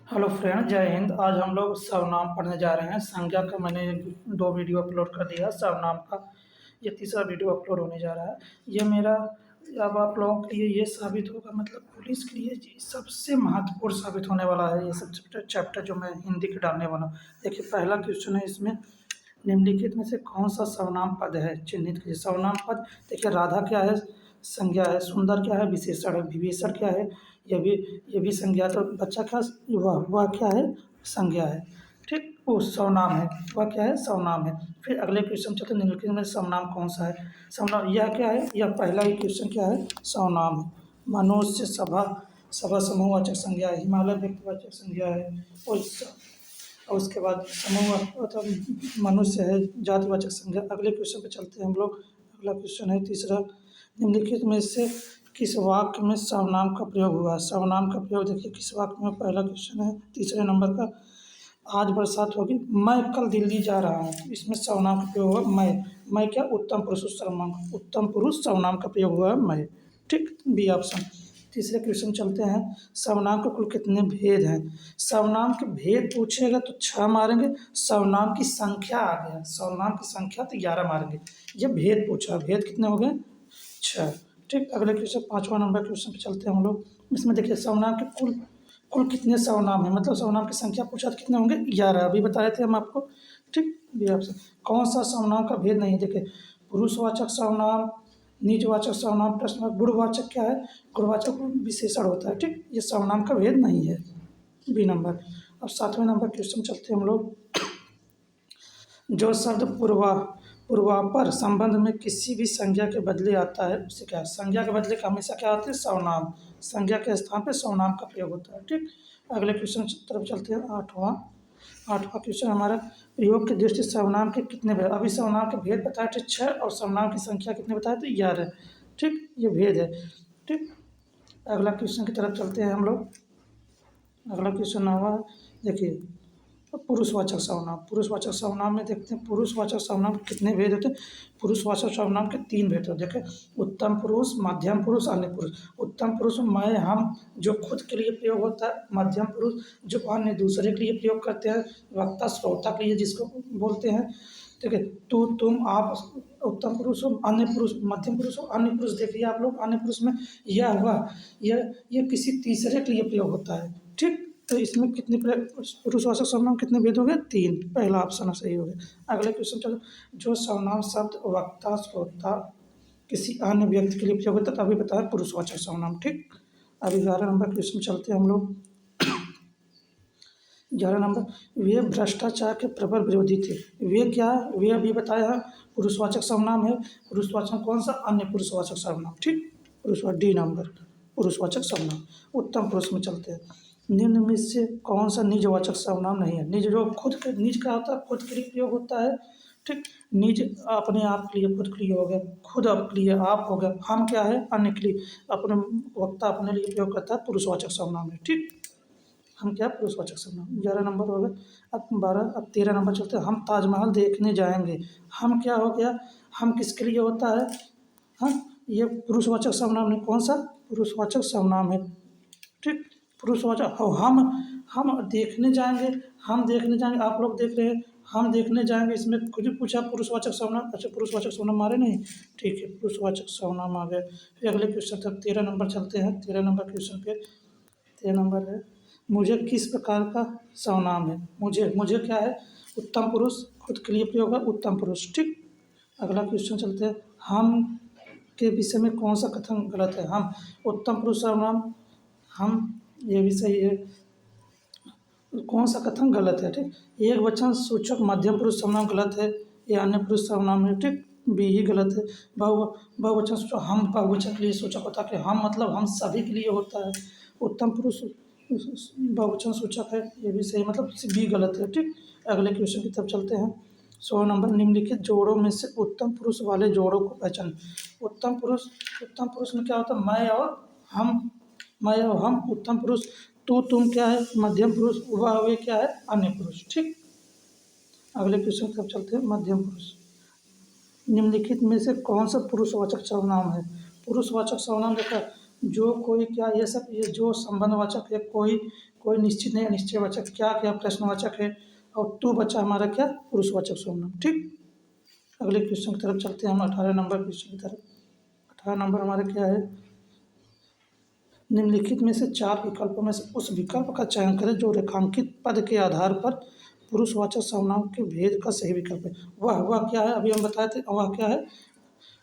Hello friend, जय हिंद। आज हम लोग सर्वनाम पढ़ने जा रहे हैं। संज्ञा का मैंने 2 वीडियो अपलोड कर दिया। सर्वनाम का ये तीसरा वीडियो अपलोड होने जा रहा है। ये मेरा अब आप लोगों के लिए ये साबित होगा, मतलब पुलिस के लिए ये सबसे महत्वपूर्ण साबित होने वाला है। ये सब चैप्टर जो मैं हिंदी के डालने वाला हूँ। देखिए, पहला क्वेश्चन है इसमें, निम्नलिखित में से कौन सा सर्वनाम पद है, चिन्हित कीजिए। सर्वनाम पद देखिए, राधा क्या है, संज्ञा है। सुंदर क्या है, विशेषण है। विभीषण क्या है, ये भी संज्ञा। तो बच्चा क्या, वह क्या है, संज्ञा है। ठीक, वो सर्वनाम है। वह क्या है, सर्वनाम है। फिर अगले क्वेश्चन चलते हैं, निम्नलिखित में सर्वनाम कौन सा है। सर्वनाम यह क्या है, यह पहला ही क्वेश्चन क्या है, सर्वनाम है। मनुष्य, सभा, सभा समूहवाचक संज्ञा है। हिमालय व्यक्तिवाचक संज्ञा है। और उसके बाद समूह मतलब मनुष्य है, जातिवाचक संज्ञा। अगले क्वेश्चन पे चलते हैं हम लोग। अगला क्वेश्चन है तीसरा, निम्नलिखित में से किस वाक्य में सर्वनाम का प्रयोग हुआ है। सर्वनाम का प्रयोग देखिए किस वाक्य में, पहला क्वेश्चन है तीसरे नंबर का। आज बरसात होगी, मैं कल दिल्ली जा रहा हूँ। इसमें सर्वनाम का प्रयोग हुआ मैं क्या, उत्तम पुरुष सर्वनाम, उत्तम पुरुष सर्वनाम का प्रयोग हुआ है मैं। ठीक, बी ऑप्शन। तीसरे क्वेश्चन चलते हैं, सर्वनाम के कुल कितने भेद हैं। सर्वनाम के भेद पूछेगा तो 6 मारेंगे। सर्वनाम की संख्या आ गया, सर्वनाम की संख्या तो 11 मारेंगे। ये भेद पूछा, भेद कितने हो गए, 6। ठीक, अगले क्वेश्चन 5वां नंबर क्वेश्चन पे चलते हैं हम लोग। इसमें देखिए सर्वनाम के कुल कुल कितने सर्वनाम है, मतलब सर्वनाम की संख्या पूछा तो कितने होंगे, 11। अभी बताए थे हम आपको। ठीक, ये ऑप्शन। कौन सा सर्वनाम का भेद नहीं है, देखिए पुरुषवाचक सर्वनाम, निजवाचक सर्वनाम, प्रश्नवाचक, गुणवाचक क्या है, गुणवाचक विशेषण होता है। ठीक, ये सर्वनाम का भेद नहीं है, बी नंबर। अब 7वें नंबर क्वेश्चन चलते हैं हम लोग। जो शब्द पूर्वापर संबंध में किसी भी संज्ञा के बदले आता है उसे क्या है। संज्ञा के बदले का हमेशा क्या होता है, सर्वनाम। संज्ञा के स्थान पर सर्वनाम का प्रयोग होता है। ठीक, अगले क्वेश्चन की तरफ चलते हैं। आठवां क्वेश्चन हमारा, प्रयोग की दृष्टि से सर्वनाम के कितने भेद। अभी सर्वनाम के भेद बताए थे 6, और सर्वनाम की संख्या कितने बताए थे, 11। ठीक, ये भेद है। ठीक, अगला क्वेश्चन की तरफ चलते हैं हम लोग। अगला क्वेश्चन हुआ, देखिए पुरुषवाचक सर्वनाम। पुरुषवाचक सर्वनाम में देखते हैं पुरुषवाचक सर्वनाम के कितने भेद होते हैं। पुरुषवाचक सर्वनाम के 3 भेद होते हैं। देखिए, उत्तम पुरुष, मध्यम पुरुष, अन्य पुरुष। उत्तम पुरुष में मैं, हम, जो खुद के लिए प्रयोग होता है। मध्यम पुरुष जो अन्य दूसरे के लिए प्रयोग करते हैं, वक्ता श्रोता के लिए जिसको बोलते हैं। ठीक है, तू, तुम, आप, उत्तम पुरुष हो। अन्य पुरुष, मध्यम पुरुष हो। अन्य पुरुष देखिए आप लोग, अन्य पुरुष में यह हुआ, यह किसी तीसरे के लिए प्रयोग होता है। ठीक, तो इसमें कितने पुरुषवाचक सर्वनाम कितने भेद हो गए, 3। पहला ऑप्शन सही हो गया। अगले क्वेश्चन चलो, जो सर्वनाम शब्द वक्ता श्रोता किसी अन्य व्यक्ति के लिए प्रयोग होता है, तभी बताया पुरुषवाचक सर्वनाम। ठीक, अब 11 नंबर क्वेश्चन चलते हैं हम लोग। 11 नंबर, वे भ्रष्टाचार के प्रबल विरोधी थे। वे क्या है, वे अभी बताया है, पुरुषवाचक सर्वनाम है। पुरुषवाचक कौन सा, अन्य पुरुषवाचक सर्वनाम। ठीक, पुरुषवाचक, डी नंबर, पुरुषवाचक सर्वनाम। उत्तम पुरुष में चलते हैं, निम्न में से कौन सा निजवाचक सर्वनाम नहीं है। निज जो खुद के, निज का होता है खुद के लिए प्रयोग होता है। ठीक, निज अपने आप के लिए, खुद के लिए हो गया, खुद आपके लिए आप हो गया। हम क्या है, अन्य के लिए, अपने वक्ता अपने लिए प्रयोग करता है, पुरुषवाचक सर्वनाम है। ठीक, हम क्या, पुरुषवाचक सर्वनाम। 11 नंबर हो गया। अब 12, अब 13 नंबर चलते हैं, हम ताजमहल देखने जाएंगे। हम क्या हो गया, हम किसके लिए होता है, हाँ, ये पुरुषवाचक सर्वनाम नहीं, कौन सा, पुरुषवाचक सर्वनाम है। ठीक, पुरुषवाचक। और हम देखने जाएंगे, हम देखने जाएंगे, आप लोग देख रहे हैं, हम देखने जाएंगे, इसमें खुद ही पूछा पुरुषवाचक सर्वनाम। अच्छा, पुरुषवाचक सर्वनाम मारे नहीं। ठीक है, पुरुषवाचक सर्वनाम आ गए। फिर अगले क्वेश्चन तक 13 नंबर चलते हैं। 13 नंबर क्वेश्चन पे, 13 नंबर है, मुझे किस प्रकार का सर्वनाम है। मुझे क्या है, उत्तम पुरुष, खुद के लिए प्रयोग है, उत्तम पुरुष। ठीक, अगला क्वेश्चन चलते हैं, हम के विषय में कौन सा कथन गलत है। हम उत्तम पुरुष सर्वनाम, हम, ये भी सही है। कौन सा कथन गलत है, ठीक, एक वचन सूचक मध्यम पुरुष सर्वनाम गलत है, ये अन्य पुरुष सर्वनाम है। ठीक, बी ही गलत है। बहुवचन सूचक, हम बहुवचन के लिए सूचक होता है कि हम मतलब हम सभी के लिए होता है। उत्तम पुरुष बहुवचन सूचक है, ये भी सही, मतलब बी गलत है। ठीक, अगले क्वेश्चन की तरफ चलते हैं। 16 नंबर, निम्नलिखित जोड़ों में से उत्तम पुरुष वाले जोड़ों को पहचान। उत्तम पुरुष में क्या होता है, मैं और हम, मैं और हम उत्तम पुरुष। तू, तुम क्या है, मध्यम पुरुष। वह, वे क्या है, अन्य पुरुष। ठीक, अगले क्वेश्चन की तरफ चलते हैं। मध्यम पुरुष, निम्नलिखित में से कौन सा पुरुषवाचक सर्वनाम है। पुरुषवाचक सर्वनाम देखा, जो, कोई, क्या, ये सब, ये जो संबंधवाचक है। कोई, कोई निश्चित नहीं, अनिश्चयवाचक क्या क्या प्रश्नवाचक है, और तू बचा हमारा क्या पुरुषवाचक सर्वनाम। ठीक, अगले क्वेश्चन की तरफ चलते हैं हम 18 नंबर क्वेश्चन की तरफ। 18 नंबर हमारा क्या है, निम्नलिखित में से 4 विकल्पों में से उस विकल्प का चयन करें जो रेखांकित पद के आधार पर पुरुषवाचक सर्वनाम के भेद का सही विकल्प है। वह क्या है, अभी हम बताए थे, वह क्या है,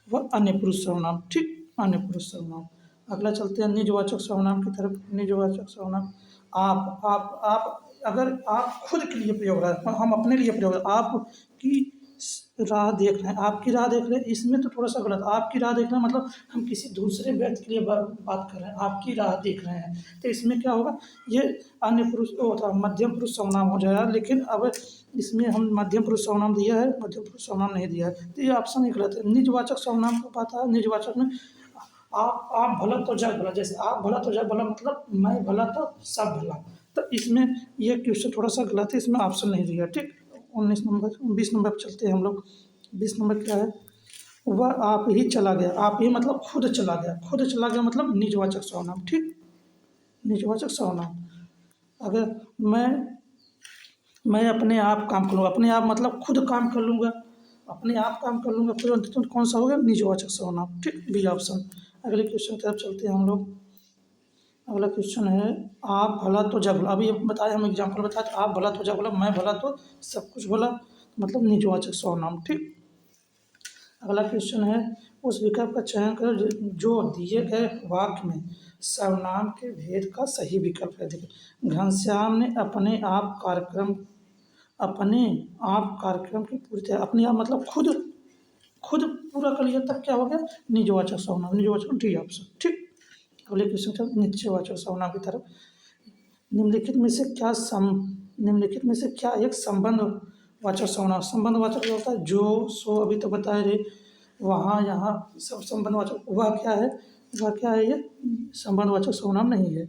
वह अन्य पुरुष सर्वनाम। ठीक, अन्य पुरुष सर्वनाम। अगला चलते हैं निजवाचक सर्वनाम की तरफ। निजवाचक सर्वनाम आप अगर आप खुद के लिए प्रयोग रहा, हम अपने लिए प्रयोग, आपकी राह देख रहे हैं, आपकी राह देख रहे हैं, इसमें तो थोड़ा सा गलत। आपकी राह देख रहे हैं मतलब हम किसी दूसरे व्यक्ति के लिए बात कर रहे हैं, आपकी राह देख रहे हैं, तो इसमें क्या होगा, ये अन्य पुरुष होता, मध्यम पुरुष सर्वनाम हो जाएगा। लेकिन अब इसमें हम मध्यम पुरुष सर्वनाम दिया है, मध्यम पुरुष सर्वनाम नहीं दिया है, तो ये ऑप्शन ही गलत है। निजवाचक सर्वनाम को पता है, निजवाचक में आप भला तो जग भला, जैसे आप भला तो जग भला मतलब मैं भला तो सब भला, तो इसमें ये क्वेश्चन थोड़ा सा गलत है, इसमें ऑप्शन नहीं दिया। ठीक, 19 नंबर 20 नंबर पर चलते हैं हम लोग। 20 नंबर क्या है, वह आप ही चला गया। आप ही मतलब खुद चला गया, खुद चला गया मतलब निजवाचक सर्वनाम। ठीक, निजवाचक सर्वनाम। अगर मैं अपने आप काम करूँगा, अपने आप मतलब खुद काम कर लूँगा, अपने आप काम कर लूँगा, तो कौन सा होगा, निजवाचक सर्वनाम। ठीक, बी ऑप्शन। अगले क्वेश्चन की तरफ चलते हैं हम लोग। अगला क्वेश्चन है, आप भला तो जग भला। अभी बताया, हम एग्जाम्पल बताया तो आप भला तो जग भला, मैं भला तो सब कुछ भला, मतलब निजवाचक सर्वनाम। ठीक, अगला क्वेश्चन है, उस विकल्प का चयन करें जो दिए गए वाक्य में सर्वनाम के भेद का सही विकल्प है। देखिए, घनश्याम ने अपने आप कार्यक्रम की पूरी तरह, अपने आप मतलब खुद पूरा कर लिया, तब क्या हो गया, निजवाचक सर्वनाम। निजवाचक, डी ऑप्शन। ठीक, अगले क्वेश्चन चल निश्चयवाचक सर्वनाम की तरफ। निम्नलिखित में से क्या एक संबंधवाचक सर्वनाम। संबंधवाचक होता है जो, सो, अभी तो बताए रहे, वहाँ, यहाँ, सब संबंधवाचक। वह क्या है, ये संबंधवाचक सर्वनाम नहीं है।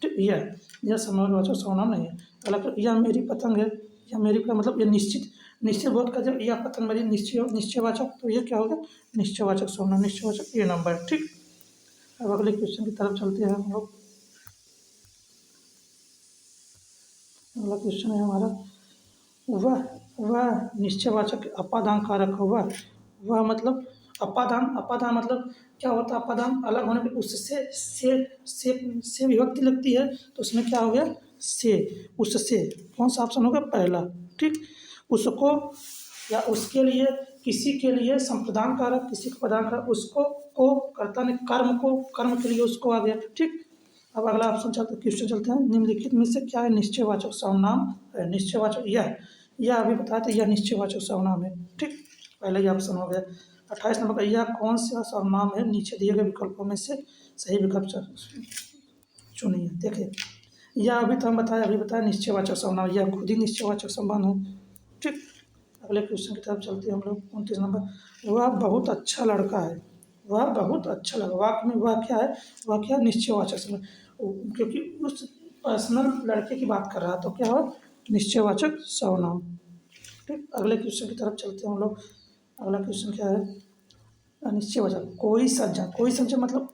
ठीक, यह संबंधवाचक सर्वनाम नहीं है। अगला, यह मेरी पतंग है, यह मेरी का मतलब ये निश्चित बोध का, जब यह पतंग मेरी निश्चयवाचक, तो ये क्या होगा, निश्चयवाचक सर्वनाम। निश्चयवाचक ये नंबर। ठीक, अब अगले क्वेश्चन की तरफ चलते हैं हम लोग। अगला क्वेश्चन है हमारा, वह निश्चयवाचक अपादान कारक होगा। वह मतलब अपादान मतलब क्या होता है, अपादान अलग होने पर उससे से विभक्ति लगती है, तो उसमें क्या हो गया, से, उससे। कौन सा ऑप्शन होगा, पहला। ठीक, उसको या उसके लिए, किसी के लिए संप्रदान कारक, किसी को प्रदान कारक, उसको को कर्ता ने कर्म के लिए उसको आ गया। ठीक, अब अगला ऑप्शन क्वेश्चन चलते हैं। निम्नलिखित में से क्या है निश्चयवाचक सर्वनाम है। निश्चयवाचक यह अभी बताया था, यह निश्चयवाचक सर्वनाम है। ठीक, पहले ही ऑप्शन हो गया। 28 नंबर का, यह कौन सा सर्वनाम है, नीचे दिए गए विकल्पों में से सही विकल्प चुनिए। देखिए, यह अभी बताया निश्चयवाचक सर्वनाम, यह खुद ही निश्चयवाचक संबंध है। ठीक, अगले क्वेश्चन की तरफ चलते हैं हम लोग। 29 नंबर, वह बहुत अच्छा लड़का है। वह बहुत अच्छा लगा, वाक्य में वह क्या है, निश्चयवाचक सर्वनाम, क्योंकि उस पर्सनल लड़के की बात कर रहा है, तो क्या हो, निश्चयवाचक सर्वनाम। ठीक, अगले क्वेश्चन की तरफ चलते हैं हम लोग। अगला क्वेश्चन क्या है, अनिश्चयवाचक। कोई सज्जन मतलब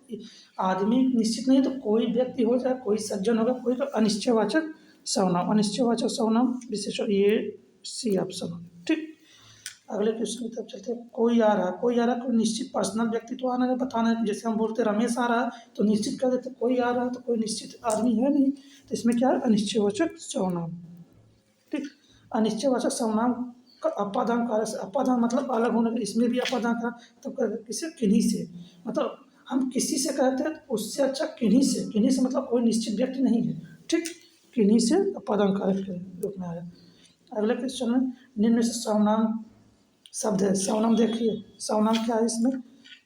आदमी निश्चित नहीं, तो कोई व्यक्ति हो जाए, कोई सज्जन होगा, कोई, तो अनिश्चयवाचक सर्वनाम। अनिश्चयवाचक सर्वनाम विशेषण, ये सी ऑप्शन। ठीक, अगले क्वेश्चन की तरफ चलते हैं। कोई आ रहा, कोई निश्चित पर्सनल व्यक्ति तो आना है, बताना है। जैसे हम बोलते रमेश आ रहा है, तो निश्चित कर देते, कोई आ रहा है तो कोई निश्चित आदमी है नहीं, तो इसमें क्या है, अनिश्चयवाचक सर्वनाम। ठीक, अनिश्चयवाचक सर्वनाम का अपादान कारक से, अपादान मतलब अलग होने का, इसमें भी अपादान कारक, तो किसी किन्हीं से, मतलब हम किसी से कहते हैं तो उससे अच्छा किन्हीं से मतलब कोई निश्चित व्यक्ति नहीं है। ठीक, किन्हीं से अपादान कारक के रूप में आया। अगले क्वेश्चन में, निम्न से सर्वनाम शब्द है। सर्वनाम देखिए, सर्वनाम क्या है, इसमें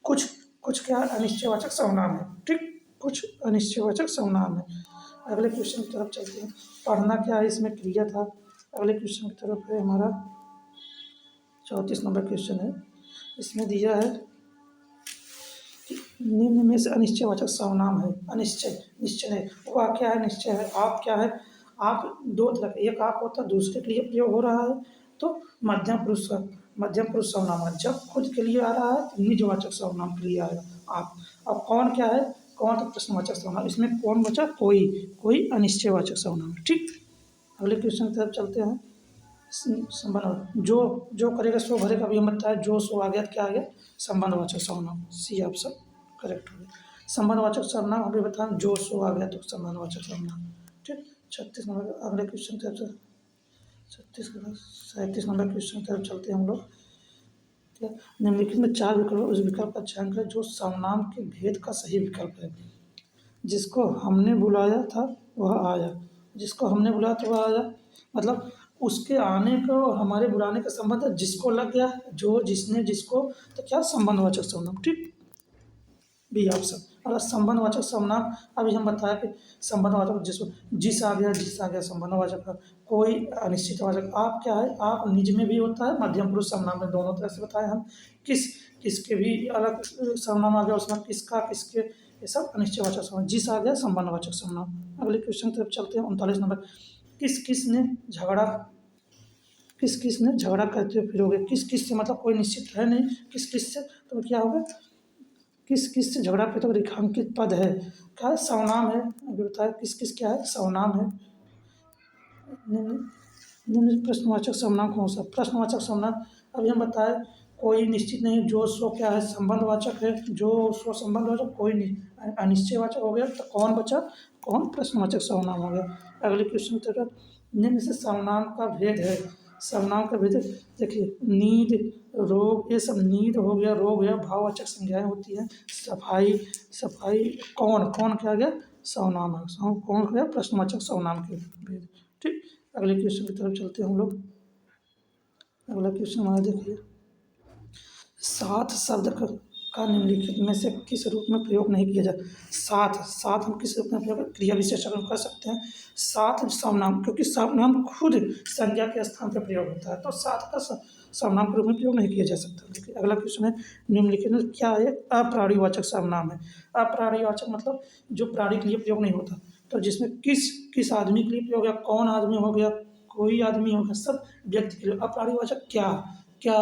कुछ क्या है, अनिश्चयवाचक सर्वनाम है। ठीक, कुछ अनिश्चयवाचक सर्वनाम है। अगले क्वेश्चन की तरफ चलते हैं। पढ़ना क्या है, इसमें क्रिया था। अगले क्वेश्चन की तरफ है हमारा 34 नंबर क्वेश्चन है। इसमें दिया है कि निम्न में से अनिश्चयवाचक सर्वनाम है। निश्चय है, वह क्या है, निश्चय है। आप क्या है, आप दो तरह के, एक आप होता है, दूसरे के लिए प्रयोग हो रहा है, तो मध्यम पुरुष सर्वनाम है। जब खुद के लिए आ रहा है तो निजवाचक सर्वनाम के लिए आएगा आप। अब कौन क्या है, कौन था प्रश्नवाचक सर्वनाम, इसमें कौन बचा, कोई, कोई अनिश्चयवाचक सर्वनाम। ठीक, अगले क्वेश्चन की तरफ चलते हैं। संबंध जो जो करेगा सो भरेगा, अभी हम बताया जो सो आ गया तो क्या आ गया, संबंधवाचक सर्वनाम, सी ऑप्शन करेक्ट हो गया। संबंधवाचक सर्वनाम अभी बताया जो सो आ गया तो संबंधवाचक सर्वनाम। ठीक, 36 नंबर अगले क्वेश्चन की तरफ 37 नंबर क्वेश्चन की तरफ चलते हैं हम लोग। क्या निम्नलिखित में 4 विकल्प, उस विकल्प का चयन करें जो सर्वनाम के भेद का सही विकल्प है। जिसको हमने बुलाया था वह आया, जिसको हमने बुलाया था वह आया, मतलब उसके आने का और हमारे बुलाने का संबंध है, जिसको लग गया, जो, जिसने, जिसको, तो क्या संबंधवाचक सर्वनाम। ठीक, बी ऑप्शन। अगर संबंधवाचक सर्वनाम अभी हम बताया कि संबंधवाचक जिसको जिस आ गया संबंधवाचक का, कोई अनिश्चितवाचक, आप क्या है, आप निज में भी होता है, मध्यम पुरुष सर्वनाम में, दोनों तरह से बताया हम। किस, किसके भी अलग सर्वनाम आ गया उसमें, किसका, किसके, ये सब अनिश्चयवाचक सर्वनाम। जिस आ गया संबंधवाचक सर्वनाम। अगले क्वेश्चन की तरफ चलते हैं। 39 नंबर, किस किस ने झगड़ा, किस किस ने झगड़ा करते हुए फिरोगे, किस किस से मतलब कोई निश्चित है नहीं, किस किस से, तो क्या होगा, किस किस से झगड़ा पे तो रेखांकित पद है, क्या है, सर्वनाम है। अभी बताया किस किस क्या है, सर्वनाम है। निम्न प्रश्नवाचक सर्वनाम कौन सा, प्रश्नवाचक सर्वनाम अभी हम बताए कोई निश्चित नहीं, जो सो क्या है, संबंधवाचक है, जो सो संबंधवाचक, कोई नहीं अनिश्चयवाचक हो गया, तो कौन बचा, कौन प्रश्नवाचक सर्वनाम हो गया। अगले क्वेश्चन की तरफ, निम्न से सर्वनाम का भेद है, सर्वनाम का भेद देखिए, नीड, रोग, ये सब नीड हो गया, रोग हो गया, भाववाचक संज्ञाएं होती हैं। सफाई, सफाई, कौन, कौन क्या गया, सर्वनाम है, कौन क्या प्रश्नवाचक सर्वनाम के भेद। ठीक, अगले क्वेश्चन की तरफ चलते हैं हम लोग। अगला क्वेश्चन हमारा देखिए, साथ शब्द का निम्नलिखित में से किस रूप में प्रयोग नहीं किया जाता। साथ, साथ हम किस रूप में प्रयोग, क्रिया विशेषण कर सकते हैं। साथ सर्वनाम, क्योंकि सर्वनाम खुद संज्ञा के स्थान पर प्रयोग होता है, तो साथ का सर्वनाम के रूप में प्रयोग नहीं किया जा सकता। देखिए अगला क्वेश्चन है, निम्नलिखित में क्या है, अप्राणीवाचक सर्वनाम है। अप्राणीवाचक मतलब जो प्राणी के लिए प्रयोग नहीं होता, तो जिसमें किस, किस आदमी के लिए प्रयोग है, कौन आदमी हो गया, कोई आदमी हो गया, सब व्यक्ति के लिए। अप्राणीवाचक क्या, क्या,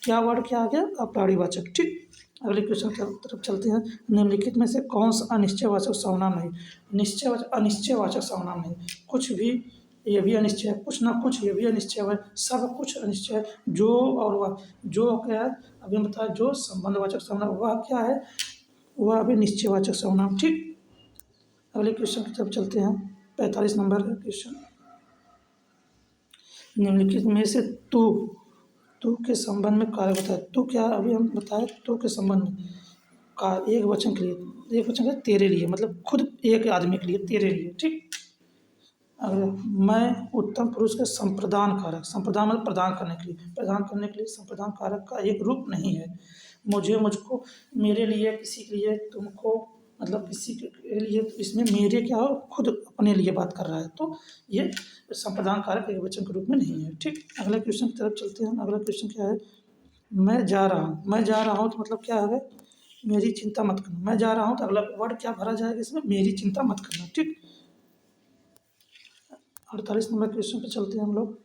क्या वर्ड क्या आ गया, अप्राणीवाचक। ठीक, अगले क्वेश्चन की तरफ चलते हैं। निम्नलिखित में से कौन सा अनिश्चयवाचक सर्वनाम नहीं, निश्चयवाचक, अनिश्चयवाचक सर्वनाम नहीं, कुछ भी, ये भी अनिश्चय है, कुछ ना कुछ, ये भी अनिश्चय है, सब कुछ अनिश्चय है। जो और वह, जो क्या है, अभी हम बताया जो संबंधवाचक सर्वनाम, वह क्या है, वह अभी निश्चयवाचक सर्वनाम। ठीक, अगले क्वेश्चन की तरफ चलते हैं। 45 नंबर का क्वेश्चन, निम्नलिखित में से तू के संबंध में कार्य बताए। तू क्या, अभी हम बताए तू के संबंध में का एक वचन के लिए, एक वचन के तेरे लिए, मतलब खुद एक आदमी के लिए, तेरे लिए। ठीक, अगले, मैं उत्तम पुरुष के संप्रदान कारक, संप्रदान मतलब प्रदान करने के लिए, प्रदान करने के लिए संप्रदान कारक का एक रूप नहीं है। मुझे, मुझको, मेरे लिए, किसी के लिए, तुमको, मतलब किसी के लिए, इसमें मेरे क्या हो, खुद अपने लिए बात कर रहा है, तो ये संप्रदान कारक एक वचन के रूप में नहीं है। ठीक, अगले क्वेश्चन की तरफ चलते हैं। अगला क्वेश्चन क्या है, मैं जा रहा हूँ, मैं जा रहा हूँ तो मतलब क्या है, मेरी चिंता मत करना। मैं जा रहा हूँ तो अगला वर्ड क्या भरा जाएगा इसमें, मेरी चिंता मत करना। ठीक, 48 नंबर क्वेश्चन पे चलते हैं हम लोग।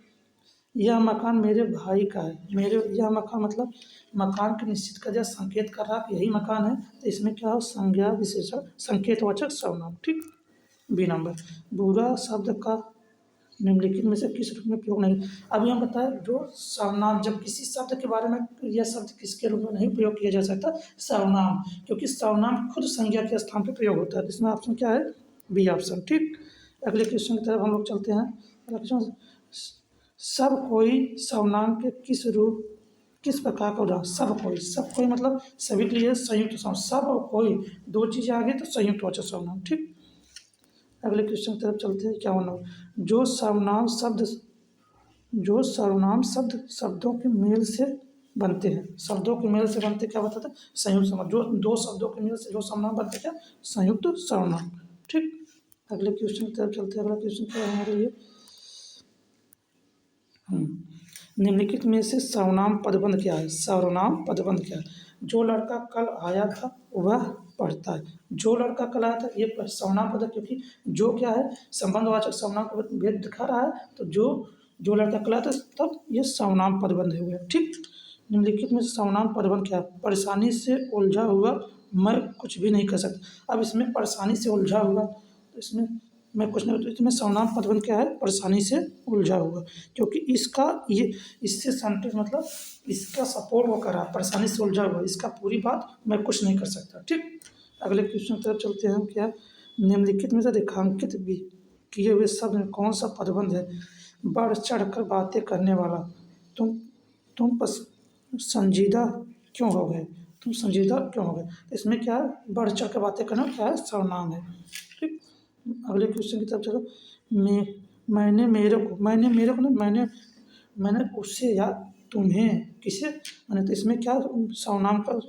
यह मकान मेरे भाई का है, मेरे, यह मकान मतलब मकान के निश्चित का जैसा संकेत कर रहा है यही मकान है, तो इसमें क्या हो, संज्ञा विशेषण संकेतवाचक सर्वनाम। ठीक, बी नंबर। बुरा शब्द का निम्नलिखित में से किस रूप में प्रयोग नहीं, अभी हम बताएं जो सर्वनाम, जब किसी शब्द के बारे में, यह शब्द किसके रूप में नहीं प्रयोग किया जा सकता, सर्वनाम, क्योंकि सर्वनाम खुद संज्ञा के स्थान पर प्रयोग होता है। इसमें ऑप्शन क्या है, बी ऑप्शन। ठीक, अगले क्वेश्चन की तरफ हम लोग चलते हैं। अगला क्वेश्चन, सब कोई सर्वनाम के किस रूप, किस प्रकार का उदाहरण, सब कोई, सब कोई मतलब सभी के लिए संयुक्त सर्वनाम, सब और कोई दो चीजें आ गई तो संयुक्त वाचक सर्वनाम। ठीक, अगले क्वेश्चन की तरफ चलते हैं। 51 नंबर, जो सर्वनाम शब्द, जो सर्वनाम शब्द शब्दों के मेल से बनते हैं, शब्दों के मेल से बनते क्या बताते हैं, संयुक्त सर्वनाम। जो दो शब्दों के मेल से जो सर्वनाम बनते क्या, संयुक्त सर्वनाम। ठीक, अगले क्वेश्चन की तरफ चलते हैं। अगला क्वेश्चन क्या है हमारे लिए, निम्नलिखित में से सर्वनाम पदबंध क्या है, सर्वनाम पदबंध क्या है। जो लड़का कल आया था वह पढ़ता है, जो लड़का कल आया था, ये सर्वनाम पद है, क्योंकि जो क्या है संबंधवाचक सर्वनाम का भेद दिखा रहा है, तो जो लड़का कल आया था, तब ये सर्वनाम पदबंध हो गया। ठीक, निम्नलिखित में से सर्वनाम पदबंध क्या है, परेशानी से उलझा हुआ मैं कुछ भी नहीं कर सकता। अब इसमें परेशानी से उलझा हुआ, तो इसमें मैं कुछ नहीं, तो इसमें सर्वनाम पदबंध क्या है, परेशानी से उलझा हुआ, क्योंकि इसका ये इससे सेंटेंस मतलब इसका सपोर्ट वो कर रहा है, परेशानी से उलझा हुआ, इसका पूरी बात मैं कुछ नहीं कर सकता। ठीक, अगले क्वेश्चन की तरफ चलते हैं। क्या निम्नलिखित में से रेखांकित भी किए हुए शब्द में कौन सा पदबंध है? बढ़ चढ़ कर बातें करने वाला, तुम तुम संजीदा क्यों हो गए, तुम संजीदा क्यों हो गए, इसमें क्या है, बढ़ चढ़ कर बातें करना क्या है, सर्वनाम है। ठीक, अगले क्वेश्चन की तरफ चलो। मैं मैंने मेरे को नहीं, मैंने उससे या तुम्हें किसे, मैंने, तो इसमें क्या सर्वनाम का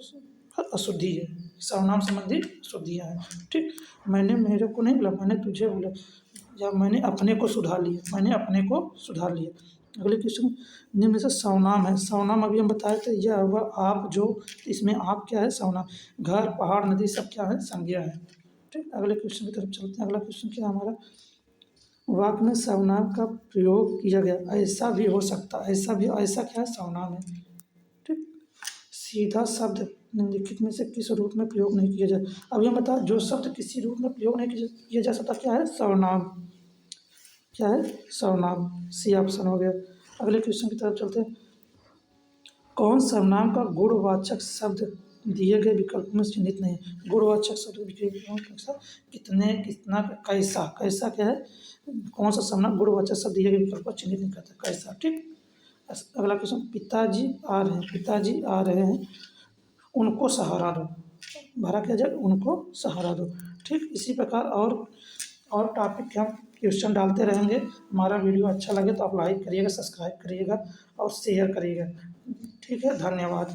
अशुद्धि है, सर्वनाम संबंधी अशुद्धियाँ हैं। ठीक, मैंने मेरे को नहीं बोला, मैंने तुझे बोला, या मैंने अपने को सुधार लिया, मैंने अपने को सुधार लिया। अगले क्वेश्चन, निम्न से सर्वनाम है, सर्वनाम अभी हम बताए थे, यह हुआ आप जो, इसमें आप क्या है, सर्वनाम, घर पहाड़ नदी सब क्या है, संज्ञा है। ठीक, अगले क्वेश्चन की तरफ चलते हैं। अगला क्वेश्चन क्या है हमारा, वाक्य में सर्वनाम का प्रयोग किया गया, ऐसा भी हो सकता, ऐसा भी, ऐसा क्या है, सर्वनाम है। ठीक, सीधा शब्द निम्नलिखित में से किस रूप में प्रयोग नहीं किया जाए, अभी हम बता, जो शब्द किसी रूप में प्रयोग नहीं किया जा सकता क्या है, सर्वनाम, क्या है, सर्वनाम, सी ऑप्शन हो गया। अगले क्वेश्चन की तरफ चलते हैं। कौन सर्वनाम का गुणवाचक शब्द दिए गए विकल्प में चिन्हित नहीं है? गुणवाचक शब्द कितने, कितना, कैसा, कैसा क्या है, कौन सा सर्वनाम गुणवाचक शब्द दिए गए विकल्प को चिन्हित नहीं करता, कैसा। ठीक, अगला क्वेश्चन, पिताजी आ रहे हैं, पिताजी आ रहे हैं, उनको सहारा दो, भरा क्या जाए, उनको सहारा दो। ठीक, इसी प्रकार और टॉपिक के हम क्वेश्चन डालते रहेंगे। हमारा वीडियो अच्छा लगे तो आप लाइक करिएगा, सब्सक्राइब करिएगा और शेयर करिएगा। ठीक है, धन्यवाद।